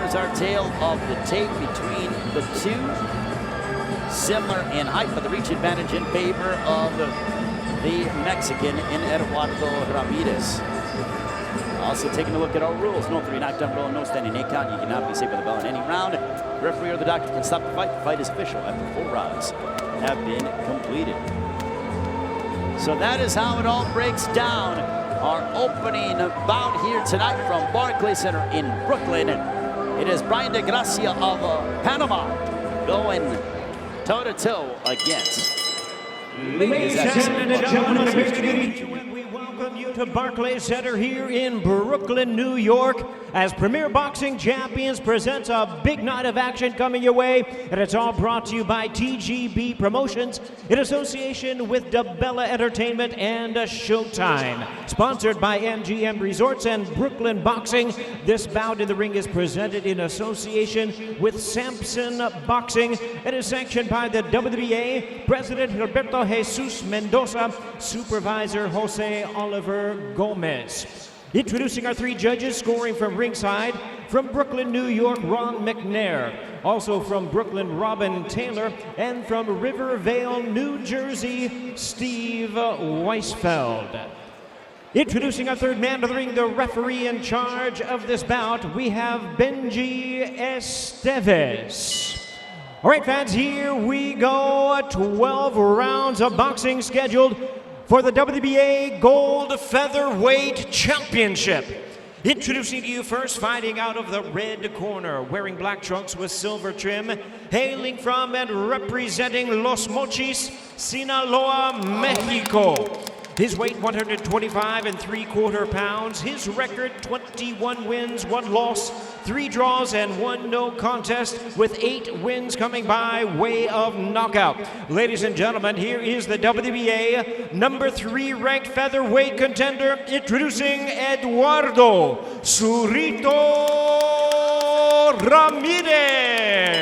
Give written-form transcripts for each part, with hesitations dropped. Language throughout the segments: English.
there's our tale of the tape between the two. Similar in height, but the reach advantage in favor of the Mexican in Eduardo Ramirez. Also taking a look at our rules. No 3 knockdown rule, no standing 8 count. You cannot be saved by the bell in any round. The referee or the doctor can stop the fight. The fight is official after 4 rounds have been completed. So that is how it all breaks down. Our opening bout here tonight from Barclays Center in Brooklyn. It is Bryan De Gracia of Panama going toe-to-toe against. Ladies and gentlemen, it's good to meet you, and we welcome you to Barclays Center here in Brooklyn, New York, as Premier Boxing Champions presents a big night of action coming your way, and it's all brought to you by TGB Promotions in association with DeBella Entertainment and Showtime. Sponsored by MGM Resorts and Brooklyn Boxing, this bout in the ring is presented in association with Samson Boxing and is sanctioned by the WBA, President Gilberto Jesus Mendoza, Supervisor Jose Oliver Gomez. Introducing our 3 judges, scoring from ringside, from Brooklyn, New York, Ron McNair. Also from Brooklyn, Robin Taylor. And from Rivervale, New Jersey, Steve Weisfeld. Introducing our 3rd man to the ring, the referee in charge of this bout, we have Benji Esteves. All right, fans, here we go. 12 rounds of boxing scheduled for the WBA Gold Featherweight Championship. Introducing to you first, fighting out of the red corner, wearing black trunks with silver trim, hailing from and representing Los Mochis, Sinaloa, Mexico. His weight 125 3/4 pounds. His record 21 wins, 1 loss, 3 draws, and 1 no contest, with 8 wins coming by way of knockout. Ladies and gentlemen, here is the WBA number 3 ranked featherweight contender, introducing Eduardo Surito Ramirez.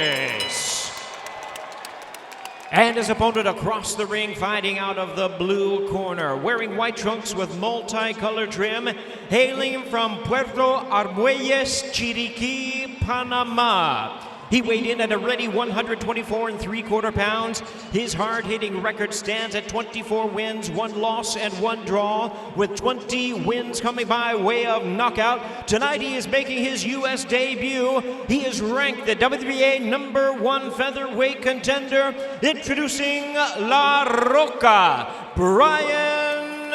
And his opponent across the ring, fighting out of the blue corner, wearing white trunks with multicolored trim, hailing from Puerto Armuelles, Chiriquí, Panama. He weighed in at a ready 124 3/4 pounds. His hard-hitting record stands at 24 wins, 1 loss, and 1 draw, with 20 wins coming by way of knockout. Tonight he is making his U.S. debut. He is ranked the WBA number 1 featherweight contender. Introducing La Roca, Bryan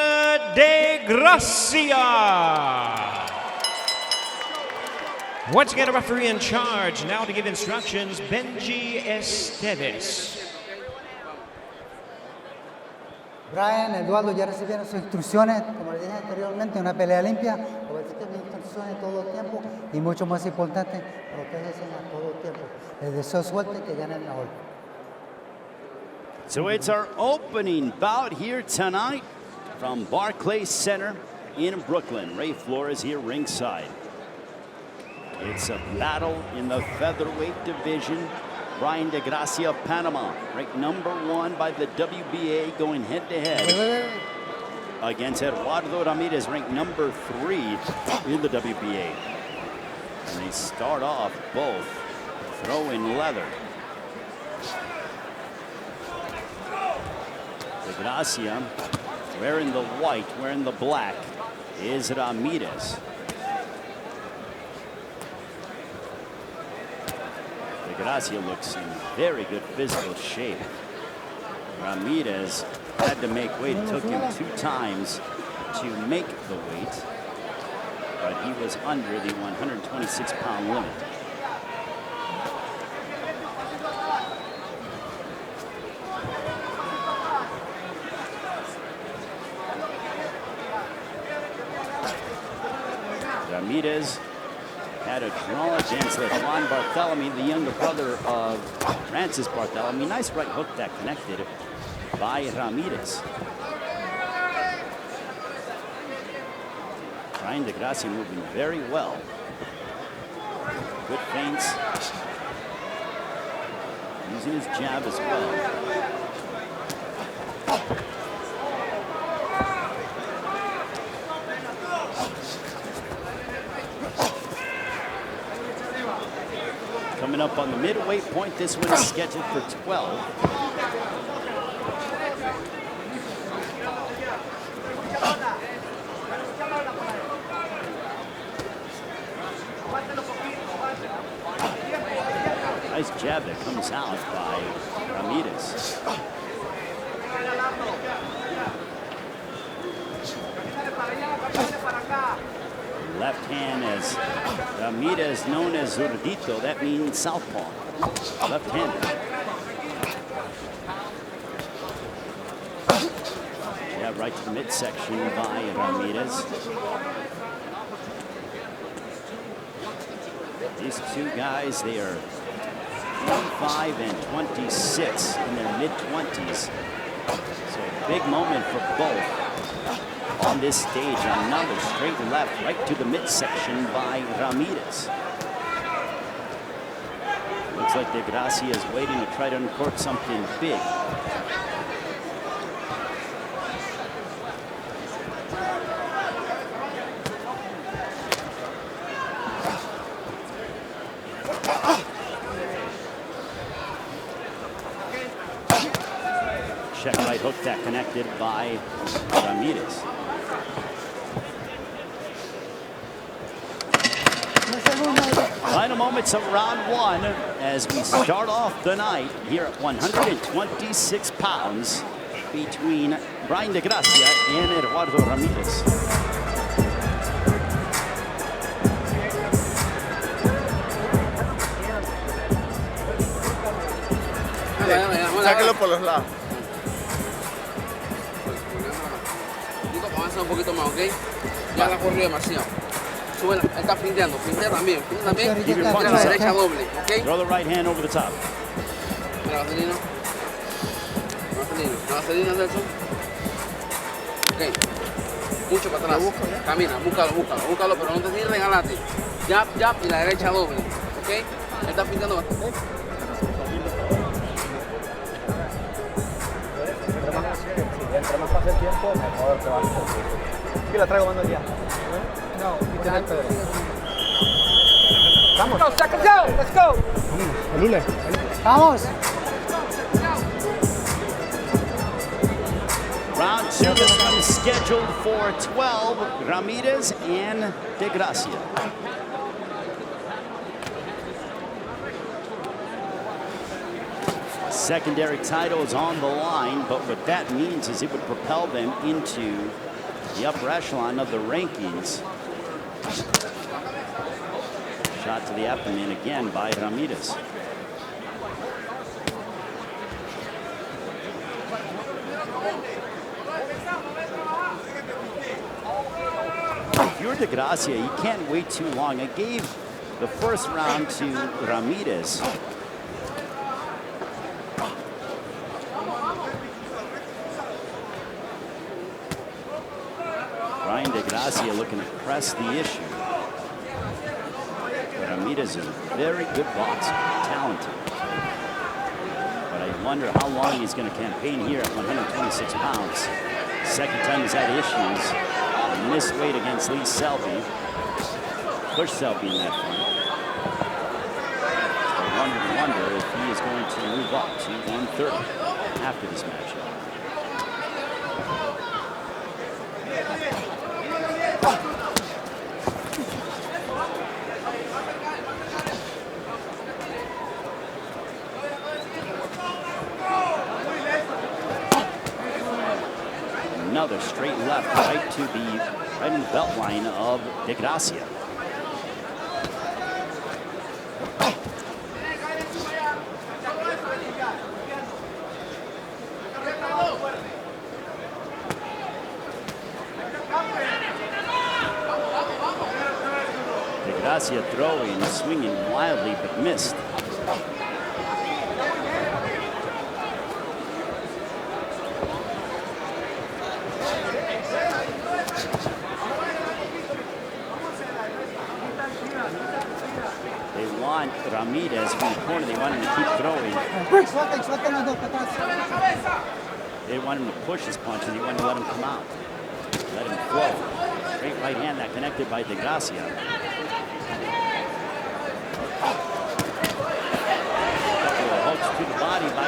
De Gracia. Once again, a referee in charge. Now to give instructions, Benji Esteves. Bryan, Eduardo, ya recibieron sus instrucciones. Como les dije anteriormente, una pelea limpia. Obedecen mis instrucciones todo el tiempo. Y mucho más importante, protéjense a todo el tiempo. Les deseo suerte, que ganen mejor. So it's our opening bout here tonight from Barclays Center in Brooklyn. Ray Flores here ringside. It's a battle in the featherweight division. Bryan De Gracia of Panama, ranked number 1 by the WBA, going head-to-head against Eduardo Ramirez, ranked number 3 in the WBA. And they start off both throwing leather. De Gracia wearing the white, wearing the black, is Ramirez. De Gracia looks in very good physical shape. Ramirez had to make weight. It took him 2 times to make the weight, but he was under the 126-pound limit. Ramirez had a draw against Juan Bartholomew, the younger brother of Francis Bartholomew. Nice right hook that connected by Ramirez. Bryan De Gracia moving very well. Good feints. Using his jab as well. Coming up on the midway point, this one is scheduled for 12. Nice jab that comes out by Ramirez. Left hand, as Ramirez known as zurdito, that means southpaw, left-handed. Yeah, right to the midsection by Ramirez. These two guys, they are 25 and 26 in their mid-20s. So a big moment for both. On this stage, another straight left right to the midsection by Ramirez. Looks like De Gracia is waiting to try to uncork something big. Check right hook that connected by Ramirez. Final moments of round one as we start off the night here at 126 pounds between Bryan De Gracia and Eduardo Ramirez. Sáquelo por los lados. Avanza un poquito más, ¿ok? Ya la corrió demasiado. Sube, él está finteando, fintea también, Keep your punches la up. derecha doble, ¿ok? Throw the right hand over the top. Mira, vaselino. La vaselina, Nelson. Ok. Mucho para atrás. Camina, búscalo, pero no te tires, regalate. Jab, jab y la derecha doble, ¿ok? Él está finteando bastante. Entre más pase el tiempo, mejor te va a hacer. Aquí la traigo, mando ya. No, y tener Pedro. Vamos. Go, second go, let's go. Lule. Vamos. Round two, this one is scheduled for 12. Ramirez and De Gracia. Secondary title is on the line, but what that means is it would propel them into the upper echelon of the rankings. Shot to the abdomen again by Ramirez. If you're De Gracia, you can't wait too long. I gave the first round to Ramirez. Bryan De Gracia looking to press the issue. But Ramirez is a very good boxer, talented. But I wonder how long he's going to campaign here at 126 pounds. Second time he's had issues. Missed weight against Lee Selby. Pushed Selby in that fight. I wonder if he is going to move up to 130 after this matchup. Another straight left right to right in the belt line of De Gracia. De Gracia throwing, swinging wildly, but missed. Ramirez from the corner, they want him to keep throwing. They want him to push his punches, they want to let him come out. Let him flow. Straight right hand that connected by De Gracia.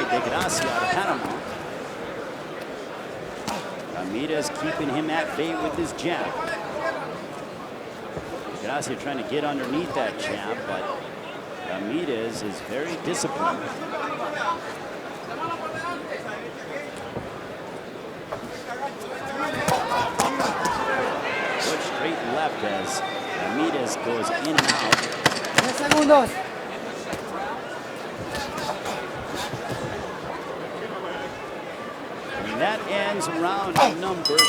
De Gracia out of Panama. Ramirez keeping him at bay with his jab. De Gracia trying to get underneath that jab, but Ramirez is very disciplined. Good straight left as Ramirez goes in and out. 10 segundos. And that ends round number 2.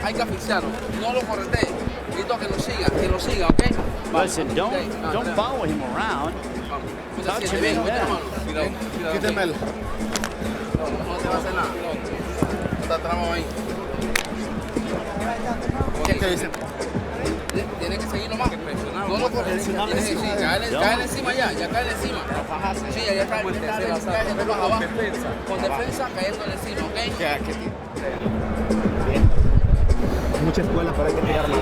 Hay que asfixiarlo, no lo correte, necesito que lo siga, ¿ok? Listen, don't follow him around. Touch him in there. Quítemelo. No te va a hacer nada. Está tramo ahí. ¿Qué dice? Tiene que seguirlo más. No lo corres. Cae encima ya cae encima. Sí, ya está abajo. Con defensa cayendo encima, ¿ok? Mucha escuela, pero hay que tirar más.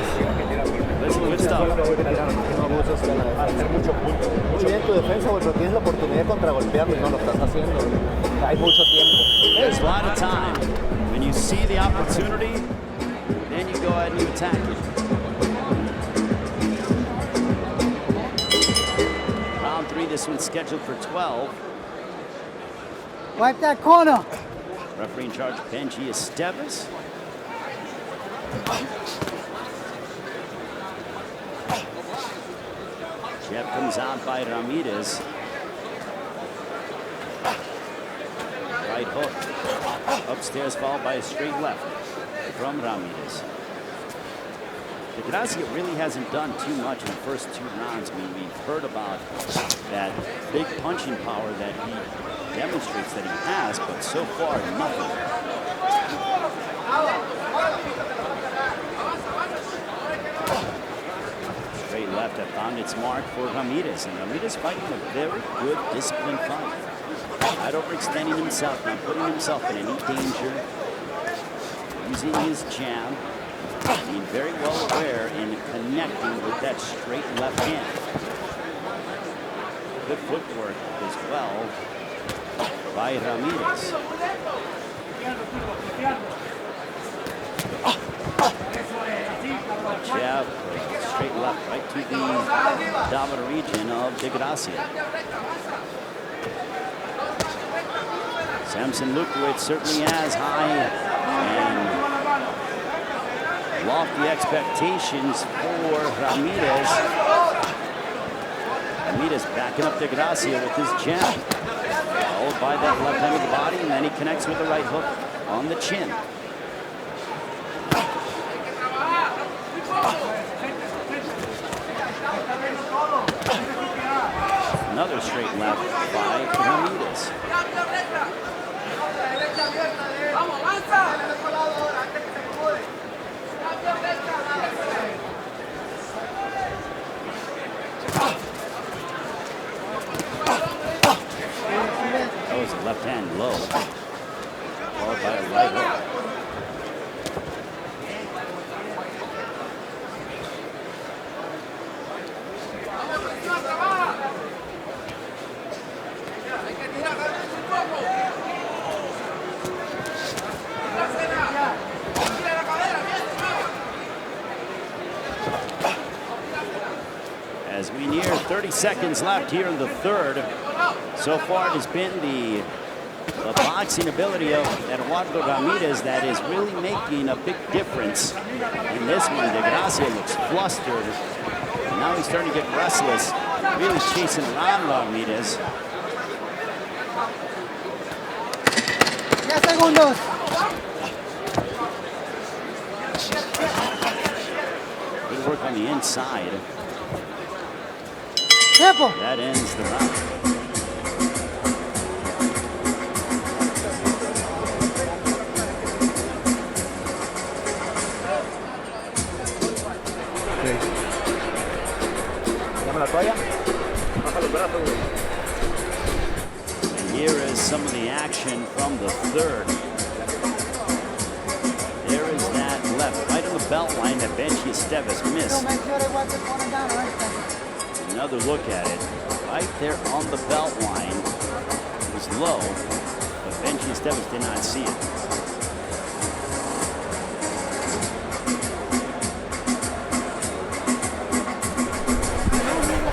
Good stuff. No abuses para hacer mucho punto. Muy bien tu defensa, pero tienes la oportunidad de contragolpearlo y no lo estás haciendo. Hay mucho tiempo. There's a lot of time. When you see the opportunity, then you go ahead and you attack it. Round 3, this one's scheduled for 12. Wipe that corner. Referee in charge, Benji Esteves. Jab comes out by Ramirez. Right hook. Upstairs followed by a straight left from Ramirez. De Gracia really hasn't done too much in the first 2 rounds. I mean, we've heard about that big punching power that he demonstrates that he has, but so far, nothing. Straight left that found its mark for Ramirez, and Ramirez fighting a very good, disciplined fight. Not overextending himself, not putting himself in any danger. Using his jab, being very well aware and connecting with that straight left hand. Good footwork as well by Ramirez. Jab, straight left, right to the abdominal region of De Gracia. Samson Lukowicz certainly has high and lofty expectations for Ramirez. Ramirez backing up De Gracia with his jab, followed by that left hand of the body, and then he connects with the right hook on the chin. Another straight left by Ramirez. That was a left hand low, followed by a right hook. As we near 30 seconds left here in the third, so far it has been the boxing ability of Eduardo Ramirez that is really making a big difference in this one. De Gracia looks flustered, and now he's starting to get restless, really chasing around Ramirez. 10 segundos. Good work on the inside. Tiempo. That ends the round. Dame la toalla. Baja los brazos, güey. And here is some of the action from the third. There is that left, right on the belt line that Benji Esteves missed. Another look at it. Right there on the belt line. It was low, but Benji Esteves did not see it.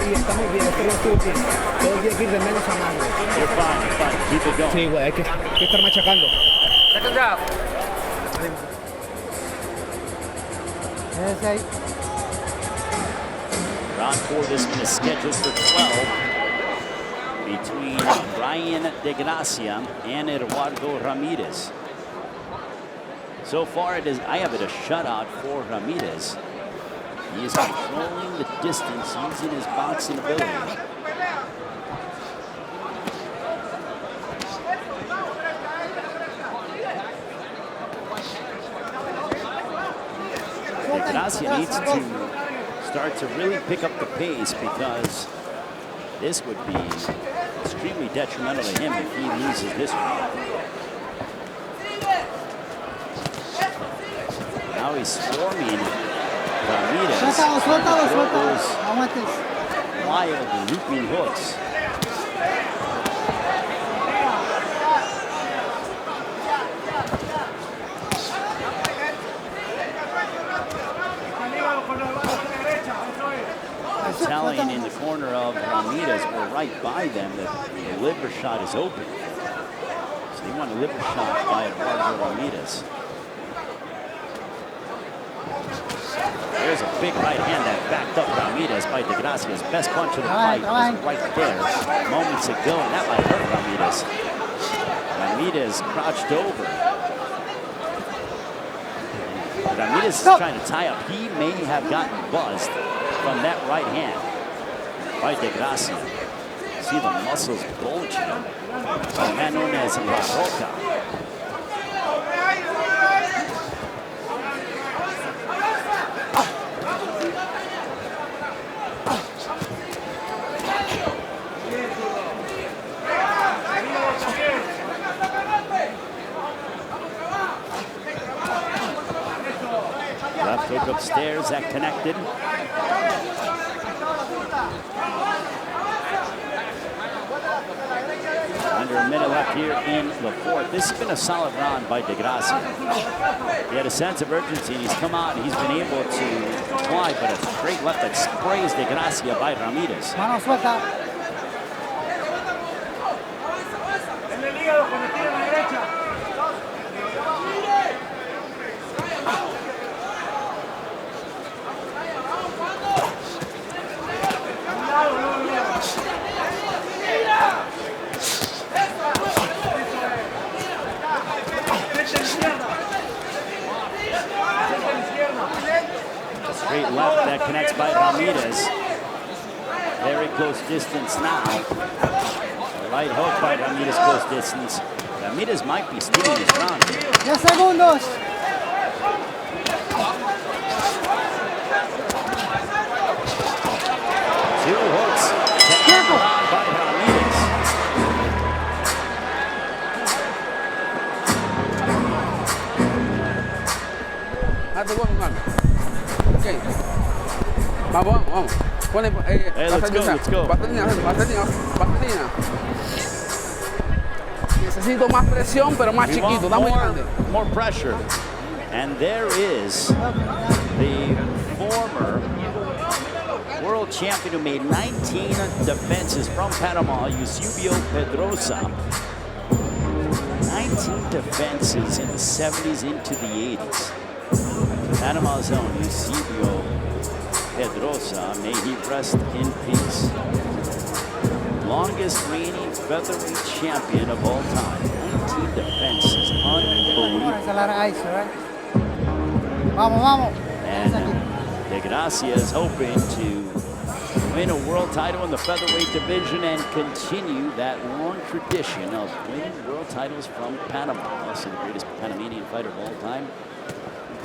Y está muy bien, esto lo estuvo bien. Todo tiene que ir de menos a más. You're fine, you're fine. Keep it going. Sí, güey, hay que estar machacando. Second job. Round 4, this one is scheduled for 12 between Bryan De Gracia and Eduardo Ramirez. So far, I have it a shutout for Ramirez. He is controlling the distance using his boxing ability. De Gracia needs to start to really pick up the pace because this would be extremely detrimental to him if he loses this round. Now he's swarming Ramirez. Those wild looping hooks. Telling in the corner of Ramirez or right by them that the liver shot is open. So they want a liver shot by Eduardo Ramirez. There's a big right hand that backed up Ramirez by De Gracia's best punch of the fight was right there moments ago, and that might hurt Ramirez. Ramirez crouched over. Ramirez is trying to tie up. He may have gotten buzzed from that right hand by De Gracia. See the muscles bulging. A man known as La Roca. Left hook upstairs, that connected. Under a minute left here in the fourth. This has been a solid round by De Gracia. He had a sense of urgency and he's come out and he's been able to apply, but a straight left that sprays De Gracia by Ramirez. Mano suelta. Straight left that connects by Ramirez. Very close distance now. A right hook by Ramirez, close distance. Ramirez might be stealing his round here. 10 segundos. Two hooks. Second round by Ramirez. Okay. Vamos, vamos. Pone, Hey, let's go, let's go. Vaselina. Necesito más presión, pero más We chiquito. want Está muy grande. more pressure. And there is the former world champion who made 19 defenses from Panama, Eusebio Pedrosa. 19 defenses in the 70s into the 80s. Panama's own Eusebio Pedrosa, may he rest in peace. Longest reigning featherweight champion of all time. 19 defenses, unbelievable. There's a lot of ice, right? Vamos, vamos. And De Gracia is hoping to win a world title in the featherweight division and continue that long tradition of winning world titles from Panama. Also the greatest Panamanian fighter of all time.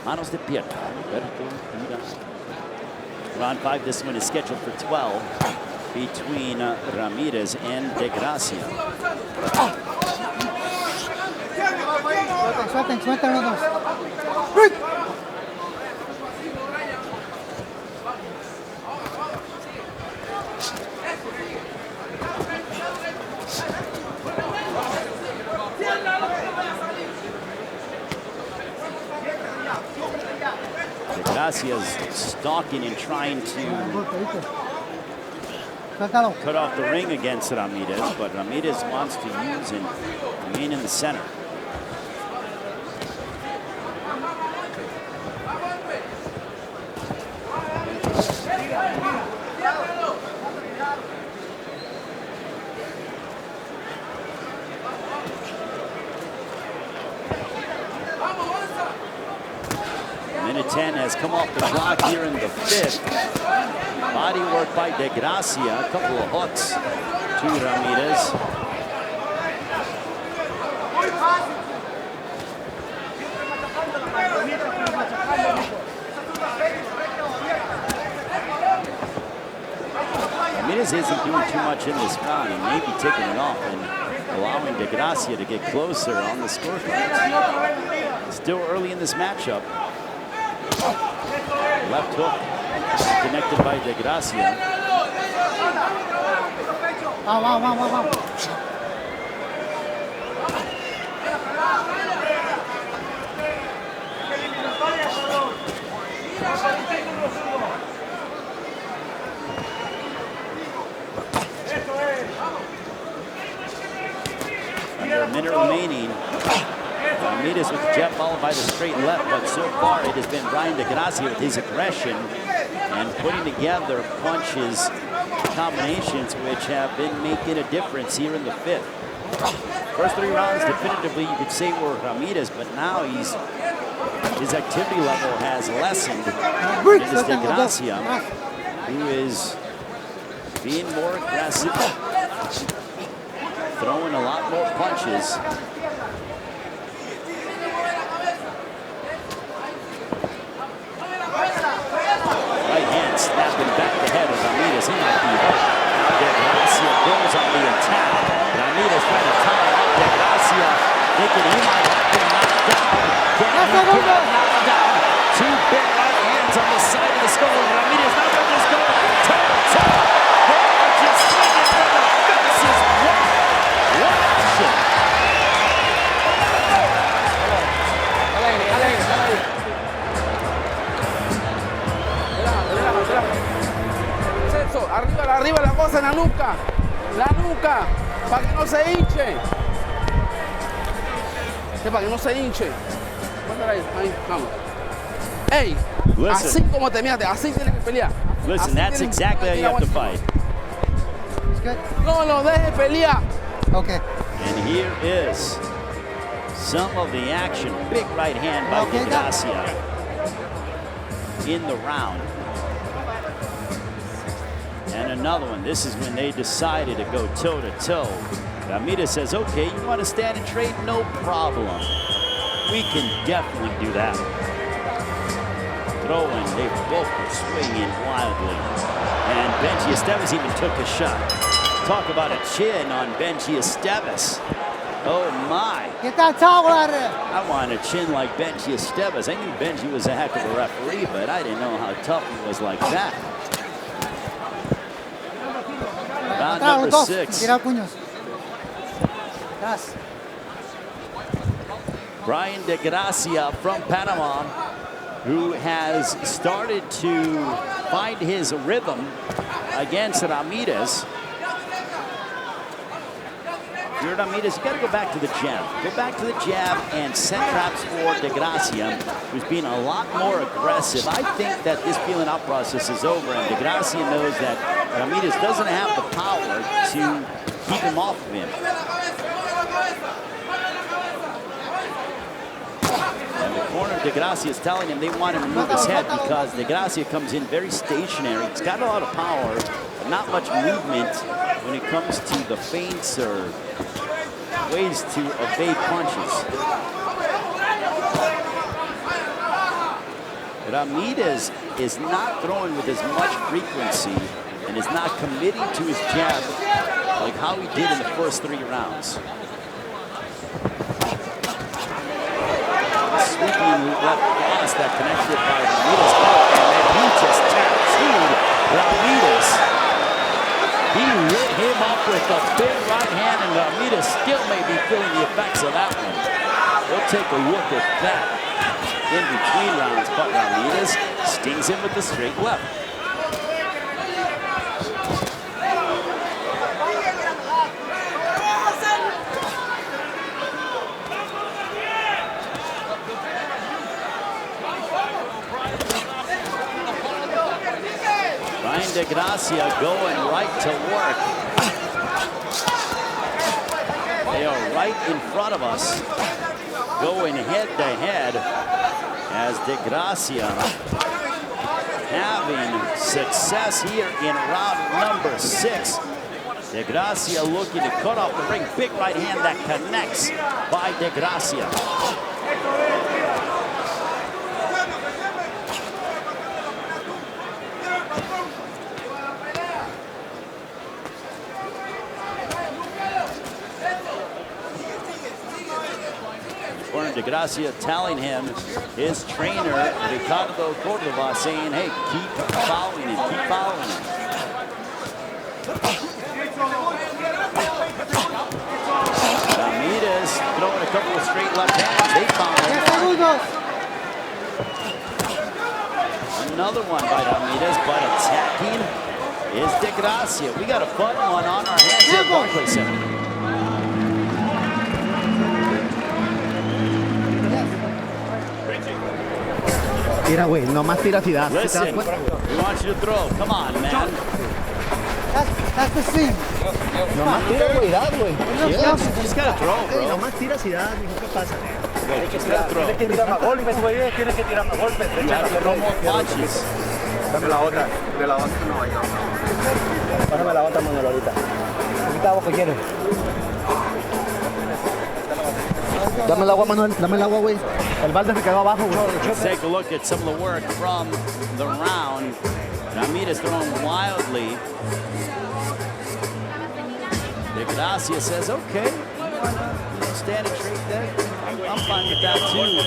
Manos de Piedra, Alberto Diaz. Round 5, this one is scheduled for 12 between Ramirez and De Gracia. Suelten los dos. Garcia's stalking and trying to Suéltalo. cut off the ring against Ramirez, but Ramirez wants to use and remain in the center. Minute 10 has come off the clock here in the 5th. Body work by De Gracia, a couple of hooks to Ramirez. Ramirez isn't doing too much in this round. He may be taking it off and allowing De Gracia to get closer on the scorecard. Still early in this matchup. Left hook connected by De Gracia. Wow. Under a minute remaining. Ramirez with the jab followed by the straight left, but so far it has been Bryan De Gracia with his aggression and putting together punches, combinations which have been making a difference here in the 5th. First 3 rounds definitively you could say were Ramirez, but now his activity level has lessened. It is De Gracia who is being more aggressive, throwing a lot more punches. Right hand snapping back the head of Ramirez. He might be hurt. Now De Gracia goes on the attack. Ramirez trying to tie up De Gracia, thinking he might have been knocked down. Can he put him knocked down? 2 big right hands on the side of the skull. Ramirez not going to just go toe-to-toe. They are just swinging for the fences. What action! Arriba la cosa en la nuca, para que no se hinche. Para que no se hinche. Ahí, vamos. Ey, así como te miraste, así tienes que pelear. Listen, that's exactly how you have to fight. No lo dejes pelear. Okay. And here is some of the action. Big right hand by De Gracia in the round. And another one. This is when they decided to go toe-to-toe. Ramirez says, okay, you want to stand and trade? No problem. We can definitely do that. Throwing, they both were swinging wildly. And Benji Esteves even took a shot. Talk about a chin on Benji Esteves. Oh my. Get that towel out of there. I want a chin like Benji Esteves. I knew Benji was a heck of a referee, but I didn't know how tough he was like that. Round number 6. Tira puños. Atrás. Bryan De Gracia from Panama, who has started to find his rhythm against Ramirez. You're Ramirez, you got to go back to the jab. Go back to the jab and set traps for De Gracia, who's being a lot more aggressive. I think that this feeling out process is over, and De Gracia knows that Ramirez doesn't have the power to keep him off of him. And the corner of De Gracia is telling him they want him to move his head because De Gracia comes in very stationary. He's got a lot of power, but not much movement when it comes to the feints or ways to evade punches. Ramirez is not throwing with as much frequency and is not committing to his jab like how he did in the first 3 rounds. Sweeping left cross that connected by Ramirez, and then he just tattooed Ramirez. He lit him up with a big right hand, and Ramirez still may be feeling the effects of that one. We'll take a look at that. in between rounds, but Ramirez stings him with the straight left. Bryan De Gracia going right to work. They are right in front of us, going head to head as De Gracia having success here in round number 6. De Gracia looking to cut off the ring. Big right hand that connects by De Gracia. De Gracia telling him, his trainer, Ricardo Cordova, saying, hey, keep following him, keep following him. Ramirez throwing a couple of straight left hands. They found him. Another one by Ramirez, but attacking is De Gracia. We got a fun one on our hands here at Barclays Center. Tira, güey, nomás tira si das. Listen, we want you to throw. Come on, man. That's the scene. Nomás tira, güey, das, güey. Just gotta throw, bro. Nomás tira si das, mijo, ¿qué pasa? Just gotta throw. Tienes que tirar más golpes, güey. Tienes que tirar más golpes. You gotta throw more punches. Dame la otra. De la otra no vaya. Pásame la otra, Manuel, ahorita. Ahorita hago que quieres. Dame el agua, Manuel. Dame el agua, güey. El balde se quedó abajo, güey. Let's take a look at some of the work from the round. Ramirez throwing wildly. De Gracia says, okay, standing straight there. I'm fine with that too.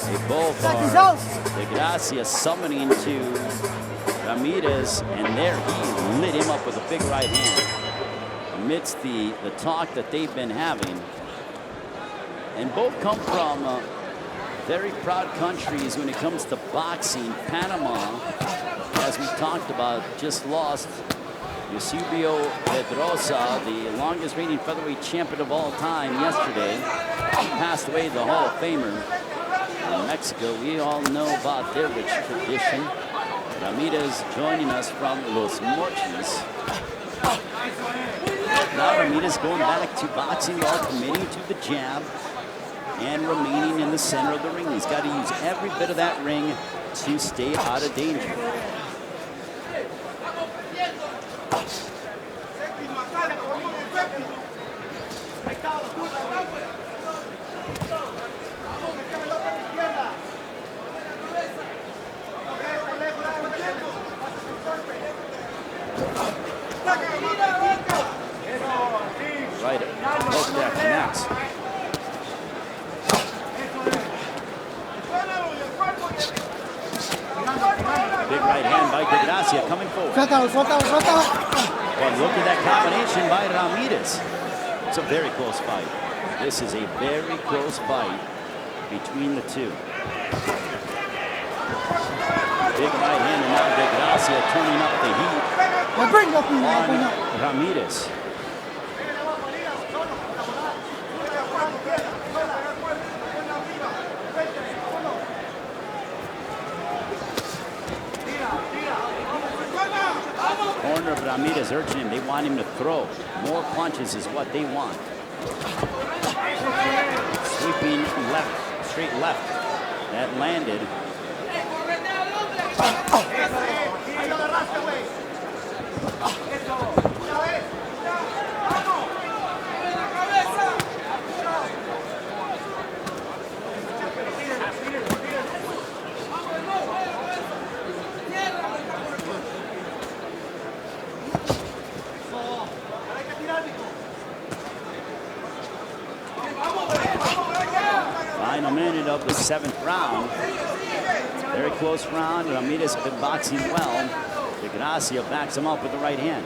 They both are. De Gracia summoning to Ramirez, and there he lit him up with a big right hand. Amidst the talk that they've been having. And both come from very proud countries when it comes to boxing. Panama, as we talked about, just lost Eusebio Pedrosa, the longest reigning featherweight champion of all time, yesterday. He passed away, the Hall of Famer. In Mexico, we all know about their rich tradition. Ramirez joining us from Los Mochis. Now Ramirez going back to boxing while committing to the jab and remaining in the center of the ring. He's got to use every bit of that ring to stay out of danger. Right, hook that connects. Big right hand by De Gracia coming forward. Suéltalo, suéltalo, suéltalo. But look at that combination by Ramirez. It's a very close fight. This is a very close fight between the two. Big right hand, and now De Gracia turning up the heat on Ramirez. Corner of Ramirez urging him. They want him to throw. More punches is what they want. Sweeping left, straight left. That landed. Final minute of the 7th round. Very close round. Ramirez has been boxing well. De Gracia backs him up with the right hand.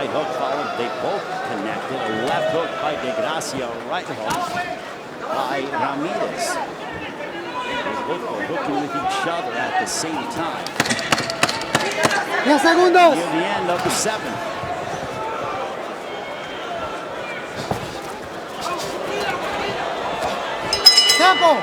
right hook followed. They both connected. A left hook by De Gracia, a right hook by Ramirez. They both were hooking with each other at the same time. 10 segundos. Near the end of the 7th. Tiempo.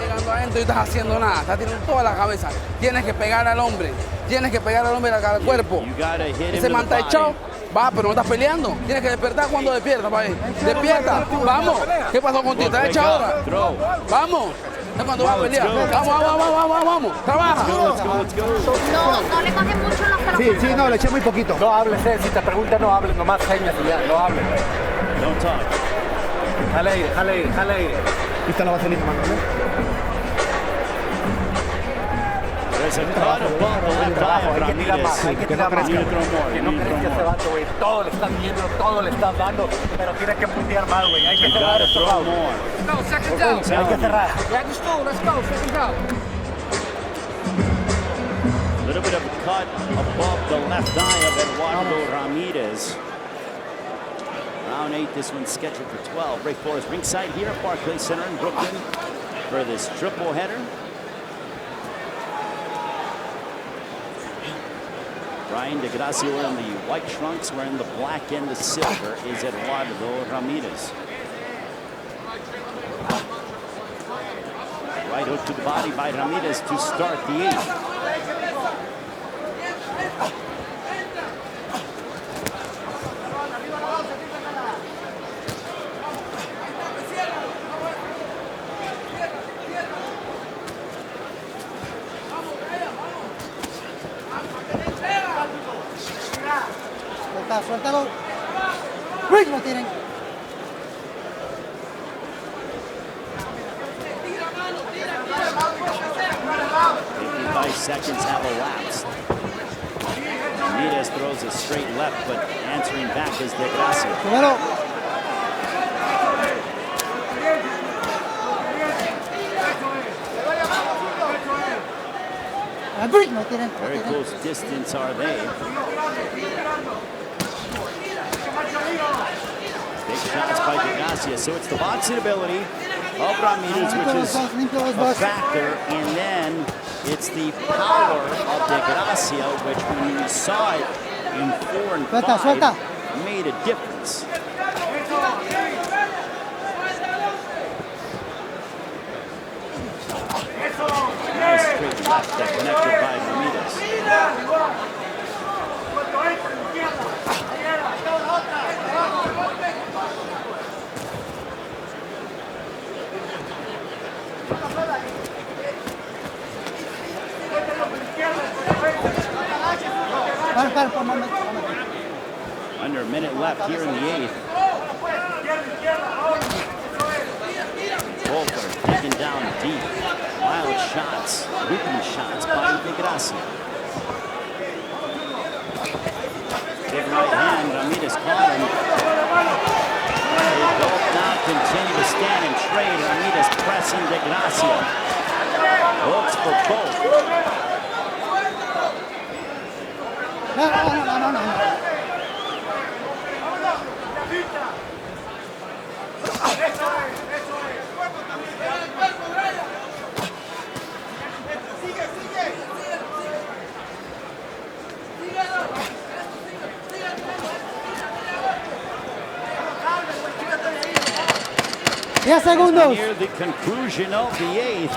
Llegando adentro y estás haciendo nada, estás tirando toda la cabeza. Tienes que pegar al hombre, al cuerpo. You gotta hit him Ese in man the está body. echado, va, pero no estás peleando. Tienes que despertar cuando despierta, pa' ahí. Despierta, vamos. ¿Qué pasó contigo? ¿Estás echado ahora? Throw. Vamos. Es cuando vas a pelear. Vamos. Trabaja. Let's go. No le coge mucho los pelos. Sí, sí, no, le eché muy poquito. No hables, si te preguntan no hables, nomás señas y ya, no hables. Don't talk. Jale aire. Aquí está la vaselina, mano, ¿no? There's a cut above the left eye of Hay que tirar más, Ramirez. hay que tirar más. You throw more. Que no You crees throw que ese more. vato, güey, todo le estás viendo, todo le estás dando, pero tienes que puntear más, güey. Hay que You cerrar gotta esto, throw güey. more. No, second down. Hay que cerrar. Back to school, let's go, second down. A little bit of a cut above the left eye of Eduardo Ramirez. Round 8, this one's scheduled for 12. Ray Forrest ringside here at Barclays Center in Brooklyn for this triple header. Bryan De Gracia wearing the white trunks, wearing the black and the silver is Eduardo Ramirez. Right hook to the body by Ramirez to start the 8th. Suéltalo. Ritmo tienen. 55 seconds have elapsed. Ramirez throws a straight left, but answering back is De Gracia. Primero. El ritmo tienen. Very close distance are they. Big shots by De Gracia. So it's the boxing ability of Ramirez, which is a factor, and then it's the power of De Gracia, which when we saw it in 4 and 5, made a difference. Nice straight left that connected by Ramirez. Para, un momento. Under a minute left here in the 8th. Volker taken down deep. Wild shots, looping shots by De Gracia. Big right hand, Ramirez caught him. They both now continue to stand and trade. Ramirez pressing De Gracia. Hooks for both. No. Diez segundos. Near the conclusion of the 8th.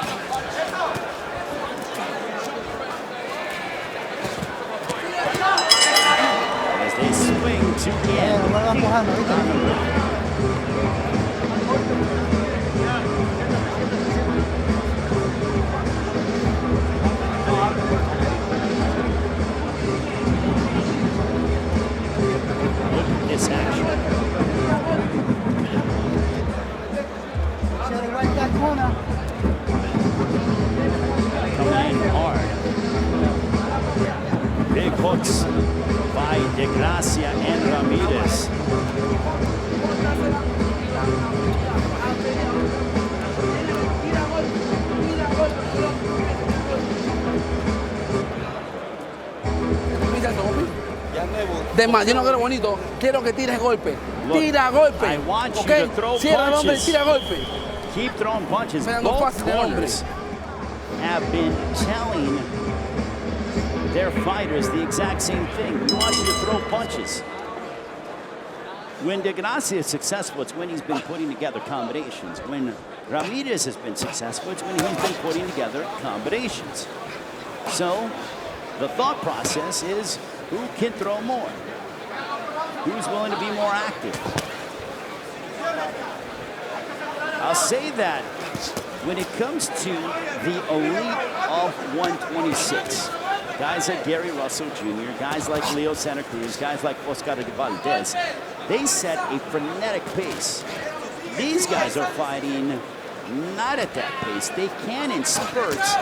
As they swing to end. Look at this action. Coming in hard. Big hooks by De Gracia and Ramirez. Yo no quiero bonito, quiero que tires golpe. Look, Tira golpe. I want you ¿Ok? to throw Cierra el hombre, punches. tira golpe. Keep throwing punches. Fernando Both fácil de hombre. corners have been telling their fighters the exact same thing. We want you to throw punches. When De Gracia is successful, it's when he's been putting together combinations. When Ramirez has been successful, it's when he's been putting together combinations. So the thought process is, who can throw more? Who's willing to be more active? I'll say that when it comes to the elite of 126, guys like Gary Russell Jr., guys like Leo Santa Cruz, guys like Oscar de Valdez, they set a frenetic pace. These guys are fighting not at that pace. They can in spurts,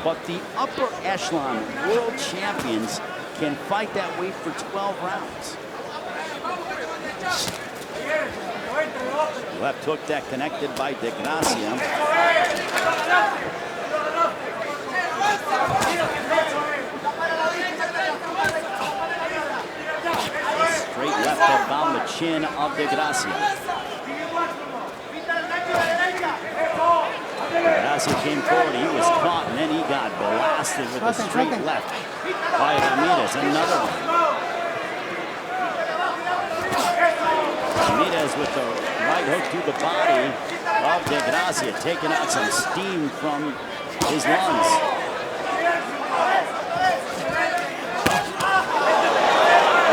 but the upper echelon world champions can fight that way for 12 rounds. Left hook that connected by De Gracia. Straight left hook on the chin of De Gracia. Garcia came forward, he was caught, and then he got blasted with a straight left by Ramirez. Another one. Ramirez with the right hook to the body of De Gracia, taking out some steam from his lungs.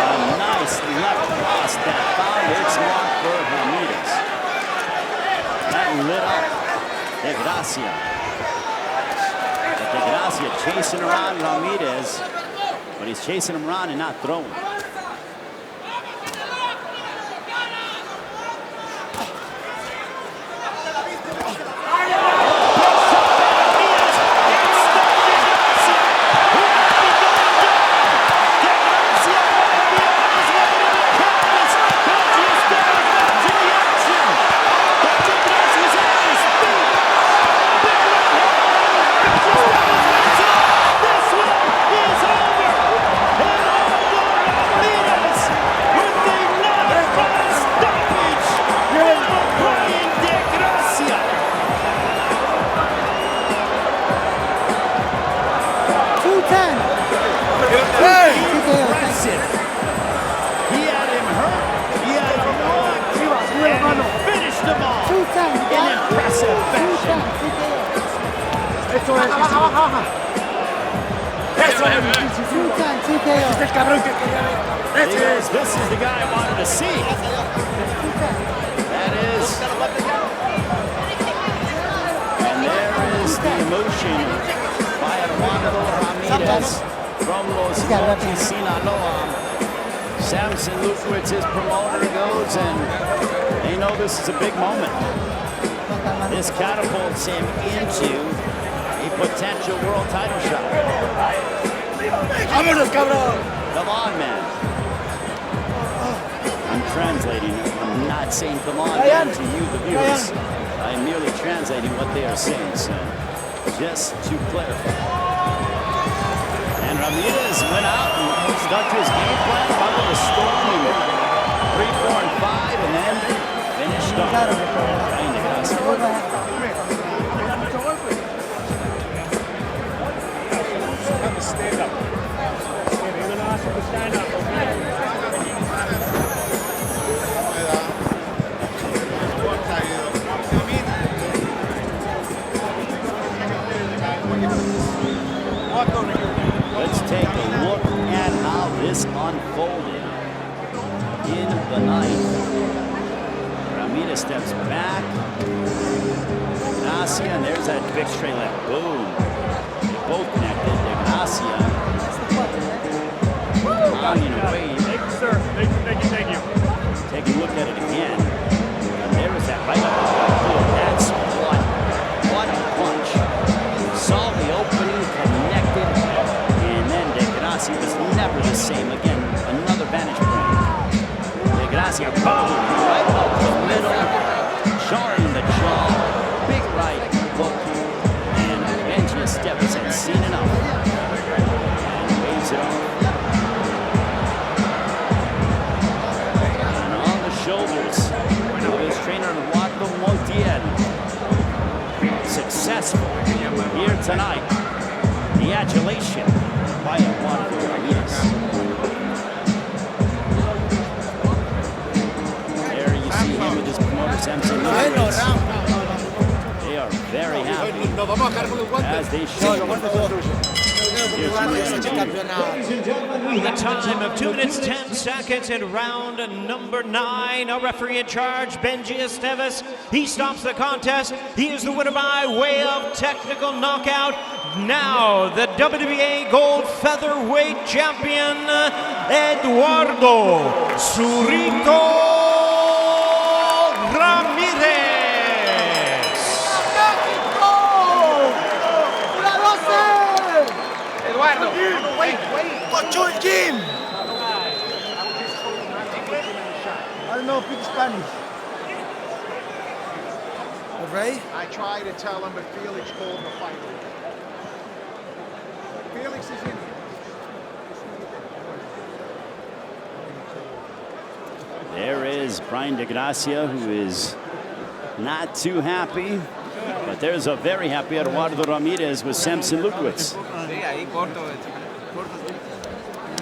A nice left cross that found its mark for Ramirez. That lit up De Gracia. But De Gracia chasing around Ramirez, but he's chasing him around and not throwing. This is the guy I wanted to see. That is. And there is the emotion by Eduardo Ramirez from Los Mochis, Sinaloa. Samson Lukowitz, his promoter, goes, and they know this is a big moment. This catapults him into a potential world title shot. Come on, man. I'm translating. I'm not saying come on man to you, the viewers. I'm merely translating what they are saying, so just to clarify. And Ramirez went out and stuck to his game plan, followed the storm in 3, 4, and 5, and then finished off. Bryan De Gracia. Stand up. You're going to ask him to stand up, Let's take a look at how this unfolded in the ninth. Ramirez steps back. Garcia, and there's that big straight left. Boom. Both connected. De Gracia. Hanging away. Thank you, sir. Thank you. Take a look at it again. And there is that right up. That's what a punch. Saw the opening, connected, and then De Gracia was never the same again. Another vantage point. De Gracia, boom, right up the middle, jarring the jaw, big right hook, and Benji Estevez had seen enough. And waves it off. tonight. The adulation by Eduardo Ramirez. There you see him with his promoter, Samson. They are very happy, as they should. The time of 2 minutes 10 seconds in round number 9. A referee in charge, Benji Esteves. He stops the contest. He is the winner by way of technical knockout. Now the WBA Gold Featherweight Champion, Eduardo Zurito Ramirez. Eduardo, Wait. Control Jim. I don't know, speak Spanish. Ready? I try to tell him, but Felix called the fight. Felix is in here. There is Bryan De Gracia, who is not too happy. But there's a very happy Eduardo Ramirez with Samson Lukowitz.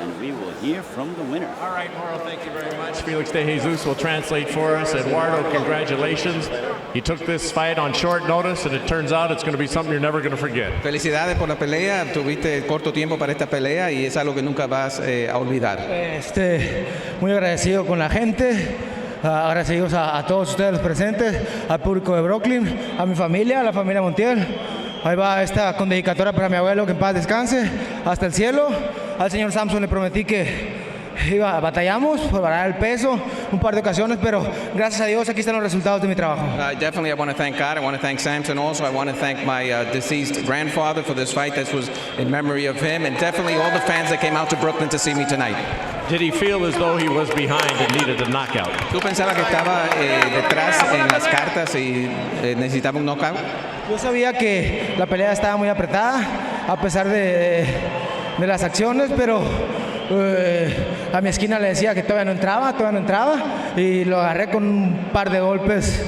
And we will hear from the winner. All right, Mauro, thank you very much. Felix De Jesus will translate for us. Eduardo, congratulations. You took this fight on short notice, and it turns out it's going to be something you're never going to forget. Felicidades por la pelea. Tuviste corto tiempo para esta pelea y es algo que nunca vas a olvidar. Muy agradecido con la gente. Agradecidos a todos ustedes los presentes, al público de Brooklyn, a mi familia, a la familia Montiel. Ahí va esta con dedicatoria para mi abuelo, que en paz descanse, hasta el cielo. Al señor Samson le prometí que batallamos por bajar el peso un par de ocasiones, pero gracias a Dios aquí están los resultados de mi trabajo. Definitely I want to thank God. I want to thank Samson also. I want to thank my deceased grandfather for this fight. This was in memory of him, and definitely all the fans that came out to Brooklyn to see me tonight. Did he feel as though he was behind and needed a knockout? ¿Tú pensabas que estaba detrás en las cartas y necesitaba un knockout? Yo sabía que la pelea estaba muy apretada, a pesar de las acciones, pero a mi esquina le decía que todavía no entraba, y lo agarré con un par de golpes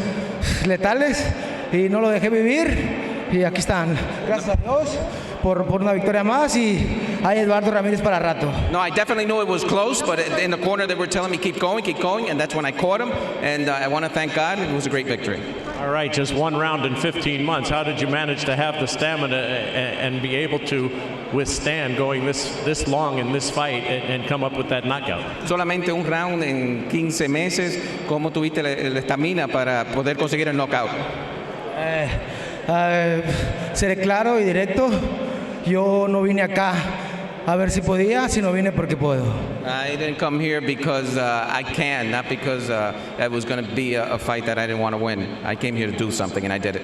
letales y no lo dejé vivir, y aquí están, gracias a Dios por una victoria más, y hay Eduardo Ramírez para rato. No, I definitely knew it was close, but in the corner they were telling me keep going, and that's when I caught him, and I want to thank God. It was a great victory. All right, just 1 round in 15 months. How did you manage to have the stamina and be able to withstand going this long in this fight and come up with that knockout? Solamente un round en 15 meses. ¿Cómo tuviste la estamina para poder conseguir el knockout? Seré claro y directo. Yo no vine acá a ver si podía, sino vine porque puedo. I didn't come here because I can, not because it was going to be a fight that I didn't want to win. I came here to do something, and I did it.